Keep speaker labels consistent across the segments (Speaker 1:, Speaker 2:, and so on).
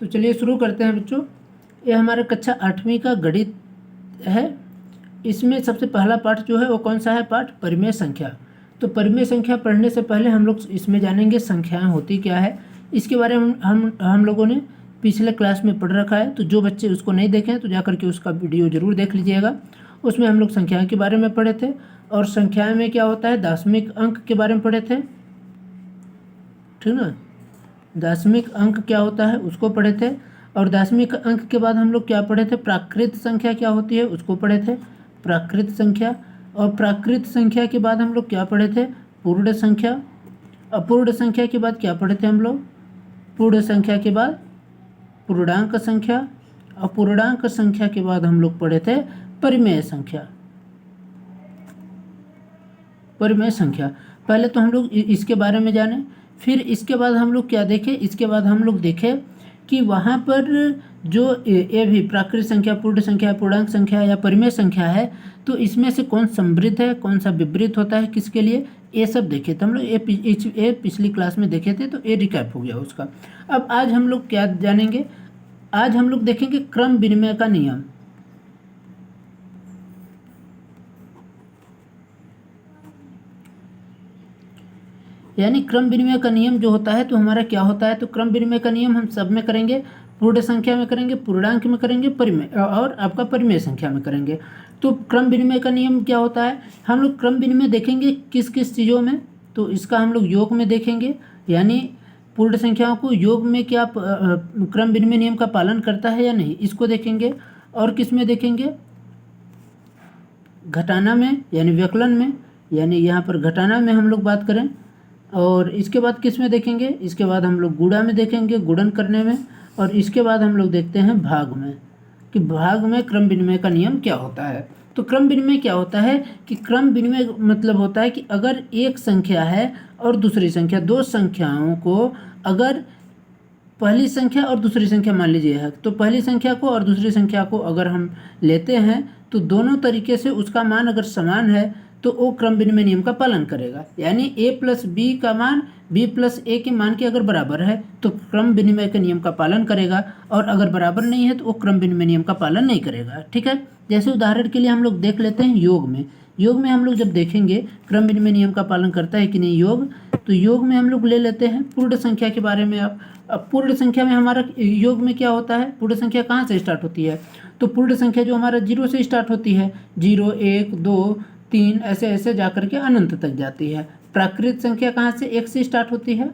Speaker 1: तो चलिए शुरू करते हैं बच्चों। ये हमारे कक्षा 8वीं का गणित है। इसमें सबसे पहला पाठ जो है वो कौन सा है? पाठ परिमेय संख्या। तो परिमेय संख्या पढ़ने से पहले हम लोग इसमें जानेंगे संख्याएं होती क्या है। इसके बारे में हम लोगों ने पिछले क्लास में पढ़ रखा है। तो जो बच्चे उसको नहीं देखें तो जाकर के उसका वीडियो ज़रूर देख लीजिएगा। उसमें हम लोग संख्याओं के बारे में पढ़े थे और संख्याएं में क्या होता है दशमिक अंक के बारे में पढ़े थे, ठीक ना। दशमिक अंक क्या होता है उसको पढ़े थे। और दशमिक अंक के बाद हम लोग क्या पढ़े थे? प्राकृत संख्या क्या होती है उसको पढ़े थे, प्राकृत संख्या। और प्राकृत संख्या के बाद हम लोग क्या पढ़े थे? पूर्ण संख्या। अपूर्ण संख्या के बाद क्या पढ़े थे हम लोग? पूर्ण संख्या के बाद पूर्णांक संख्या। अपूर्णांक संख्या के बाद हम लोग पढ़े थे परिमेय संख्या। परिमेय संख्या पहले तो हम लोग इसके बारे में जाने, फिर इसके बाद हम लोग क्या देखें? इसके बाद हम लोग देखें कि वहाँ पर जो ये भी प्राकृत संख्या, पूर्ण संख्या, पूर्णांक संख्या या परिमेय संख्या है, तो इसमें से कौन समृद्ध है, कौन सा विपरीत होता है, किसके लिए, ये सब देखे थे हम लोग। ये पिछली क्लास में देखे थे, तो ये रिकैप हो गया उसका। अब आज हम लोग क्या जानेंगे? आज हम लोग देखेंगे क्रम विनिमय का नियम। यानी क्रम विनिमय का नियम जो होता है तो हमारा क्या होता है? तो क्रम विनिमय का नियम हम सब में करेंगे, पूर्ण संख्या में करेंगे, पूर्णांक में करेंगे, परिमेय और आपका परिमेय संख्या में करेंगे। तो क्रम विनिमय का नियम क्या होता है? हम लोग क्रम विनिमय देखेंगे किस किस चीज़ों में? तो इसका हम लोग योग में देखेंगे, यानी पूर्ण संख्याओं को योग में क्या क्रम विनिमय नियम का पालन करता है या नहीं, इसको देखेंगे। और किस में देखेंगे? घटाना में, यानी व्यकलन में, यानी यहाँ पर घटाना में हम लोग बात करें। और इसके बाद किस में देखेंगे? इसके बाद हम लोग गुणा में देखेंगे, गुणन करने में। और इसके बाद हम लोग देखते हैं भाग में, कि भाग में क्रम विनिमय का नियम क्या होता है। तो क्रम विनिमय क्या होता है कि क्रम विनिमय मतलब होता है कि अगर एक संख्या है और दूसरी संख्या, दो संख्याओं को अगर पहली संख्या और दूसरी संख्या मान लीजिए है, तो पहली संख्या को और दूसरी संख्या को अगर हम लेते हैं तो दोनों तरीके से उसका मान अगर समान है तो वो क्रम विनिमय नियम का पालन करेगा। यानी a प्लस बी का मान b प्लस ए के मान के अगर बराबर है तो क्रम विनिमय के नियम का पालन करेगा, और अगर बराबर नहीं है तो वो क्रम विनिमय नियम का पालन नहीं करेगा, ठीक है। जैसे उदाहरण के लिए हम लोग देख लेते हैं योग में। योग में हम लोग जब देखेंगे क्रम विनिमय नियम का पालन करता है कि नहीं योग, तो योग में हम लोग ले लेते हैं पूर्ण संख्या के बारे में। अब पूर्ण संख्या में हमारा योग में क्या होता है? पूर्ण संख्या कहाँ से स्टार्ट होती है? तो पूर्ण संख्या जो हमारा 0 से स्टार्ट होती है, 0, 1, 2, 3 ऐसे ऐसे जाकर के अनंत तक जाती है। प्राकृत संख्या कहाँ से? 1 से स्टार्ट होती है।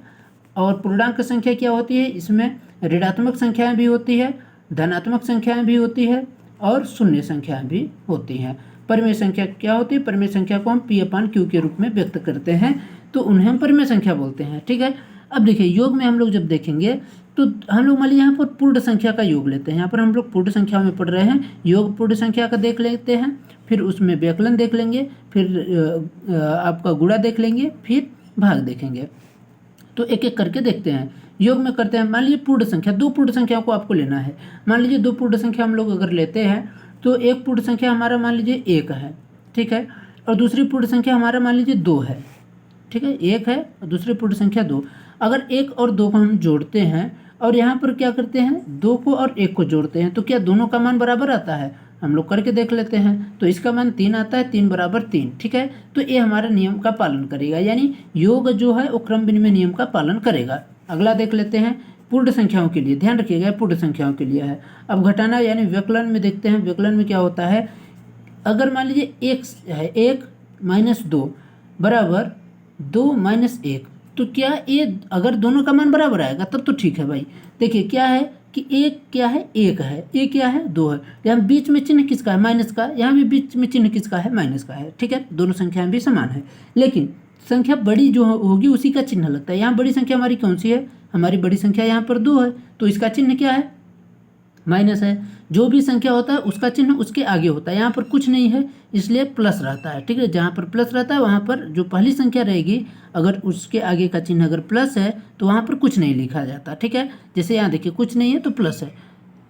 Speaker 1: और पूर्णांक संख्या क्या होती है? इसमें ऋणात्मक संख्याएं भी होती है, धनात्मक संख्याएं भी होती है और शून्य संख्याएं भी होती हैं। परिमेय संख्या क्या होती है? परिमेय संख्या को हम P/Q के रूप में व्यक्त करते हैं, तो उन्हें हम परिमेय संख्या बोलते हैं, ठीक है। अब देखिए योग में हम लोग जब देखेंगे तो हम लोग मान लीजिए यहाँ पर पूर्ण संख्या का योग लेते हैं। यहाँ पर हम लोग पूर्ण संख्या में पढ़ रहे हैं, योग पूर्ण संख्या का देख लेते हैं, फिर उसमें व्यकलन देख लेंगे, फिर आपका गुणा देख लेंगे, फिर भाग देखेंगे। तो एक एक करके देखते हैं। योग में करते हैं, मान लीजिए पूर्ण संख्या, दो पूर्ण संख्याओं को आपको लेना है। मान लीजिए दो पूर्ण संख्या हम लोग अगर लेते हैं तो एक पूर्ण संख्या हमारा मान लीजिए 1 है, ठीक है, और दूसरी पूर्ण संख्या हमारा मान लीजिए 2 है, ठीक है। 1 है और दूसरी पूर्ण संख्या 2। अगर 1 और 2 को हम जोड़ते हैं और यहाँ पर क्या करते हैं, 2 को और 1 को जोड़ते हैं, तो क्या दोनों का मान बराबर आता है? हम लोग करके देख लेते हैं। तो इसका मान 3 आता है, 3 बराबर 3, ठीक है। तो ये हमारे नियम का पालन करेगा, यानी योग जो है वो क्रम विनिमय नियम का पालन करेगा। अगला देख लेते हैं पूर्ण संख्याओं के लिए, ध्यान रखिएगा पूर्ण संख्याओं के लिए है। अब घटाना यानी व्यकलन में देखते हैं। व्यकलन में क्या होता है? अगर मान लीजिए 1 है, 1 - 2 बराबर 2 - 1, तो क्या ये अगर दोनों का मान बराबर आएगा तब तो ठीक है भाई। देखिए क्या है कि एक क्या है? 1 है, एक क्या है? 2 है। यहाँ बीच में चिन्ह किसका है? माइनस का। यहाँ भी बीच में चिन्ह किसका है? माइनस का है, ठीक है। दोनों संख्याएं भी समान है, लेकिन संख्या बड़ी जो होगी उसी का चिन्ह लगता है। यहाँ बड़ी संख्या हमारी कौन सी है? हमारी बड़ी संख्या यहाँ पर 2 है, तो इसका चिन्ह क्या है? माइनस है। जो भी संख्या होता है उसका चिन्ह उसके आगे होता है। यहाँ पर कुछ नहीं है इसलिए प्लस रहता है, ठीक है। जहाँ पर प्लस रहता है वहाँ पर जो पहली संख्या रहेगी अगर उसके आगे का चिन्ह अगर प्लस है तो वहाँ पर कुछ नहीं लिखा जाता, ठीक है। जैसे यहाँ देखिए कुछ नहीं है तो प्लस है,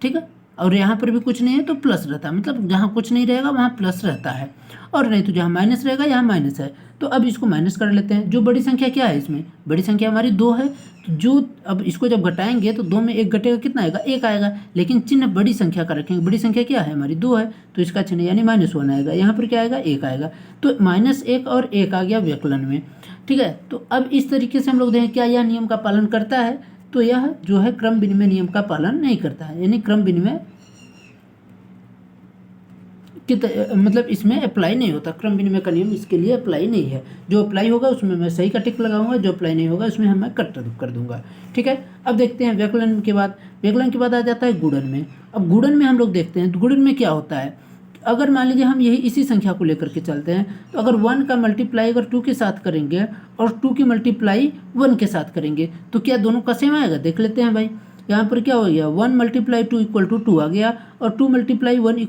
Speaker 1: ठीक है। और यहाँ पर भी कुछ नहीं है तो प्लस रहता है, मतलब जहाँ कुछ नहीं रहेगा वहाँ प्लस रहता है, और नहीं तो जहाँ माइनस रहेगा यहाँ माइनस है। तो अब इसको माइनस कर लेते हैं। जो बड़ी संख्या क्या है, इसमें बड़ी संख्या हमारी 2 है, तो जो अब इसको जब घटाएंगे तो 2 में 1 घटेगा, कितना आएगा, 1 आएगा, लेकिन चिन्ह बड़ी संख्या का रखेंगे। बड़ी संख्या क्या है हमारी 2 है, तो इसका चिन्ह यानी -1 आएगा। यहाँ पर क्या आएगा, 1 आएगा, तो -1 और 1 आ गया व्यकलन में। ठीक है, तो अब इस तरीके से हम लोग देखें क्या यह नियम का पालन करता है, तो यह जो है क्रम विनिमय नियम का पालन नहीं करता है, यानी क्रम विनिमय मतलब इसमें अप्लाई नहीं होता। क्रम विनिमय का नियम इसके लिए अप्लाई नहीं है। जो अप्लाई होगा उसमें मैं सही का टिक लगाऊंगा, जो अप्लाई नहीं होगा उसमें मैं कट कर दूंगा। ठीक है, अब देखते हैं व्यकलन के बाद आ जाता है गुणन में। अब गुणन में हम लोग देखते हैं, तो गुणन में क्या होता है, अगर मान लीजिए हम यही इसी संख्या को लेकर के चलते हैं, तो अगर 1 का मल्टीप्लाई अगर 2 के साथ करेंगे और 2 की मल्टीप्लाई 1 के साथ करेंगे, तो क्या दोनों का सेम आएगा, देख लेते हैं भाई। यहाँ पर क्या हो गया, 1 × 2 = 2 आ गया, और 2 ×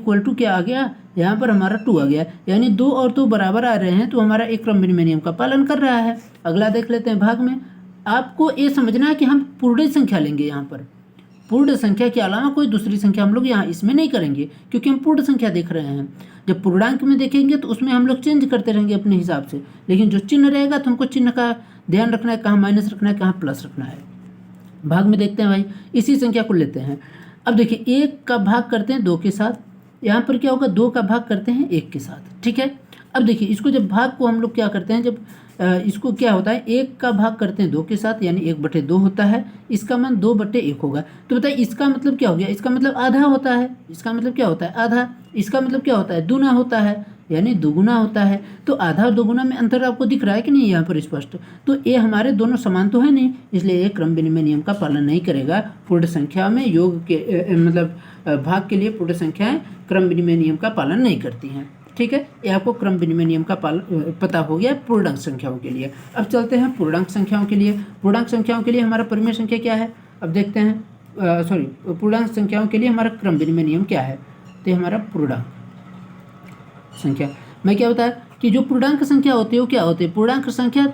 Speaker 1: 1 = क्या आ गया, यहाँ पर हमारा 2 आ गया, यानी 2 और 2 बराबर आ रहे हैं, तो हमारा एक क्रम विनिमय नियम का पालन कर रहा है। अगला देख लेते हैं भाग में। आपको ये समझना है कि हम पूर्ण संख्या लेंगे, यहाँ पर पूर्ण संख्या के अलावा कोई दूसरी संख्या हम लोग यहाँ इसमें नहीं करेंगे, क्योंकि हम पूर्ण संख्या देख रहे हैं। जब पूर्णांक में देखेंगे तो उसमें हम लोग चेंज करते रहेंगे अपने हिसाब से, लेकिन जो चिन्ह रहेगा तो हमको चिन्ह का ध्यान रखना है, कहाँ माइनस रखना है, कहाँ प्लस रखना है। भाग में देखते हैं भाई, इसी संख्या को लेते हैं। अब देखिए 1 का भाग करते हैं 2 के साथ, यहाँ पर क्या होगा, 2 का भाग करते हैं 1 के साथ। ठीक है, अब देखिए इसको जब भाग को हम लोग क्या करते हैं, जब इसको क्या होता है, 1 का भाग करते हैं 2 के साथ, यानी 1/2 होता है, इसका मान 2/1 होगा। तो बताइए इसका मतलब क्या हो गया, इसका मतलब आधा होता है, इसका मतलब क्या होता है, आधा, इसका मतलब क्या होता है, दूना होता है, यानी दुगुना होता है। तो आधा और दोगुना में अंतर आपको दिख रहा है कि नहीं यहाँ पर स्पष्ट, तो ये हमारे दोनों समान तो है नहीं, इसलिए ये क्रम विनिमय नियम का पालन नहीं करेगा। पूर्ण संख्या में योग के मतलब भाग के लिए पूर्ण संख्याएं क्रम विनिमय नियम का पालन नहीं करती हैं। ठीक है, ये आपको क्रम विनिमय नियम का पालन पता हो गया पूर्णांक संख्याओं के लिए। अब चलते हैं पूर्णांक संख्याओं के लिए। पूर्णांक संख्याओं के लिए हमारा परिमेय संख्या क्या है, अब देखते हैं, पूर्णांक संख्याओं के लिए हमारा क्रम विनिमय नियम क्या है, तो हमारा पूर्णांक संख्या मैं क्या बताया कि जो पूर्णांक संख्या होती है वो क्या होती है, पूर्णांक संख्या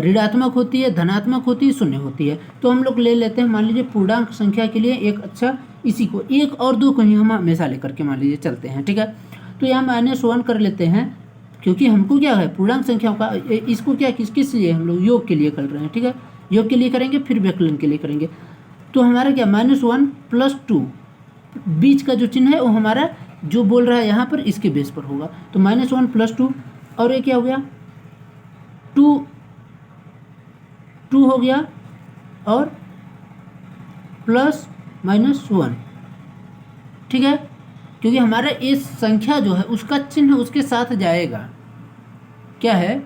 Speaker 1: ऋणात्मक होती है, धनात्मक होती है, शून्य होती है। तो हम लोग ले लेते हैं, मान लीजिए पूर्णांक संख्या के लिए एक अच्छा इसी को 1 और 2 को ही हम हमेशा लेकर के मान लीजिए चलते हैं। ठीक है, तो यहाँ -1 कर लेते हैं, क्योंकि हमको क्या है पूर्णांक संख्याओं का इसको क्या किस लिए हम लोग योग के लिए कर रहे हैं। ठीक है, योग के लिए करेंगे, फिर व्यकलन के लिए करेंगे। तो हमारा क्या -1 + 2 बीच का जो चिन्ह है वो हमारा जो बोल रहा है यहाँ पर इसके बेस पर होगा। तो -1 + 2 और ये क्या हो गया 2 हो गया और +-1। ठीक है, क्योंकि हमारा इस संख्या जो है उसका चिन्ह उसके साथ जाएगा। क्या है,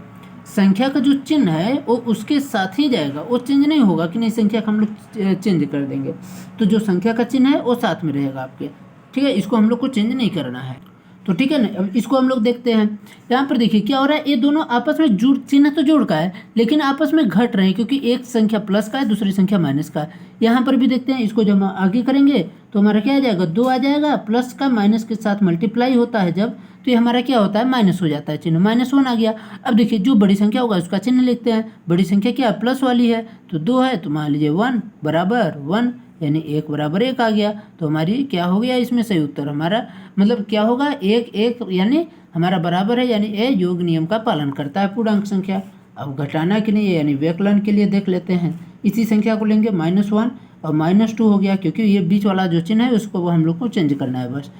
Speaker 1: संख्या का जो चिन्ह है वो उसके साथ ही जाएगा, वो चेंज नहीं होगा कि नहीं संख्या का हम लोग चेंज कर देंगे। तो जो संख्या का चिन्ह है वो साथ में रहेगा आपके। ठीक है, इसको हम लोग को चेंज नहीं करना है। तो ठीक है ना, अब इसको हम लोग देखते हैं। यहाँ पर देखिए क्या हो रहा है, ये दोनों आपस में जुड़, चिन्ह तो जोड़ का है लेकिन आपस में घट रहे हैं, क्योंकि एक संख्या प्लस का है, दूसरी संख्या माइनस का है। यहाँ पर भी देखते हैं, इसको जब हम आगे करेंगे तो हमारा क्या आ जाएगा, 2 आ जाएगा, प्लस का माइनस के साथ मल्टीप्लाई होता है जब, तो ये हमारा क्या होता है, माइनस हो जाता है, चिन्ह -1 आ गया। अब देखिए जो बड़ी संख्या होगा उसका चिन्ह लिखते हैं। बड़ी संख्या क्या प्लस वाली है, तो 2 है, तो मान लीजिए 1 = 1, यानी 1 = 1 आ गया। तो हमारी क्या हो गया, इसमें सही उत्तर हमारा मतलब क्या होगा, 1 यानी हमारा बराबर है, यानी ये योग नियम का पालन करता है पूर्णांक संख्या। अब घटाना के लिए यानी व्यकलन के लिए देख लेते हैं, इसी संख्या को लेंगे -1 और -2 हो गया, क्योंकि ये बीच वाला जो चिन्ह है उसको हम लोग को चेंज करना है बस।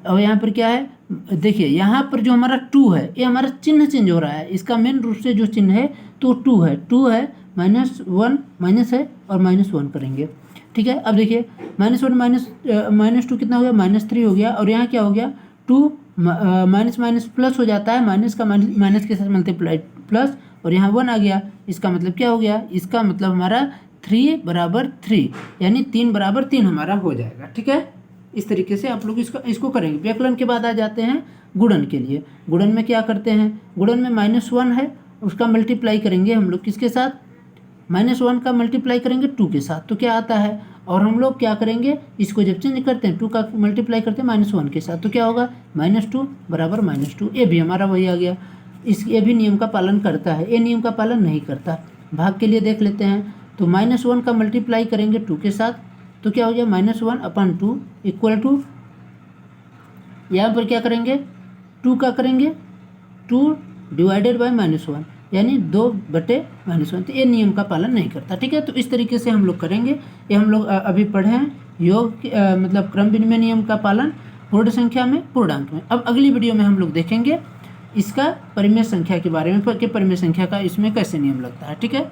Speaker 1: और यहाँ पर क्या है, देखिए यहाँ पर जो हमारा 2 है ये हमारा चिन्ह चेंज हो रहा है, इसका मेन रूप से जो चिन्ह है तो 2 है, -1 माइनस है और -1 करेंगे। ठीक है, अब देखिए -1 -2 कितना हो गया, -3 हो गया। और यहाँ क्या हो गया, 2 माइनस प्लस हो जाता है, माइनस का माइनस के साथ मल्टीप्लाई प्लस, और यहाँ 1 आ गया। इसका मतलब क्या हो गया, इसका मतलब हमारा 3 = 3, यानी 3 = 3 हमारा हो जाएगा। ठीक है, इस तरीके से आप लोग इसको करेंगे। व्यकलन के बाद आ जाते हैं गुणन के लिए। गुणन में क्या करते हैं, गुणन में -1 है, उसका मल्टीप्लाई करेंगे हम लोग किसके साथ, -1 का मल्टीप्लाई करेंगे 2 के साथ, तो क्या आता है, और हम लोग क्या करेंगे, इसको जब चेंज करते हैं 2 का मल्टीप्लाई करते हैं -1 के साथ, तो क्या होगा, -2 = -2। ये भी हमारा वही आ गया। ये भी नियम का पालन करता है, ये नियम का पालन नहीं करता। भाग के लिए देख लेते हैं, तो -1 का मल्टीप्लाई करेंगे 2 के साथ, तो क्या हो गया -1/2 इक्वल टू, यहाँ पर क्या करेंगे 2 का करेंगे 2 डिवाइडेड बाय -1 यानी 2/-1। तो ये नियम का पालन नहीं करता, ठीक है। तो इस तरीके से हम लोग करेंगे। ये हम लोग अभी पढ़े हैं योग मतलब क्रम विनिमय नियम का पालन पूर्ण संख्या में, पूर्णांक में। अब अगली वीडियो में हम लोग देखेंगे इसका परिमेय संख्या के बारे में कि परिमेय संख्या का इसमें कैसे नियम लगता है, ठीक है।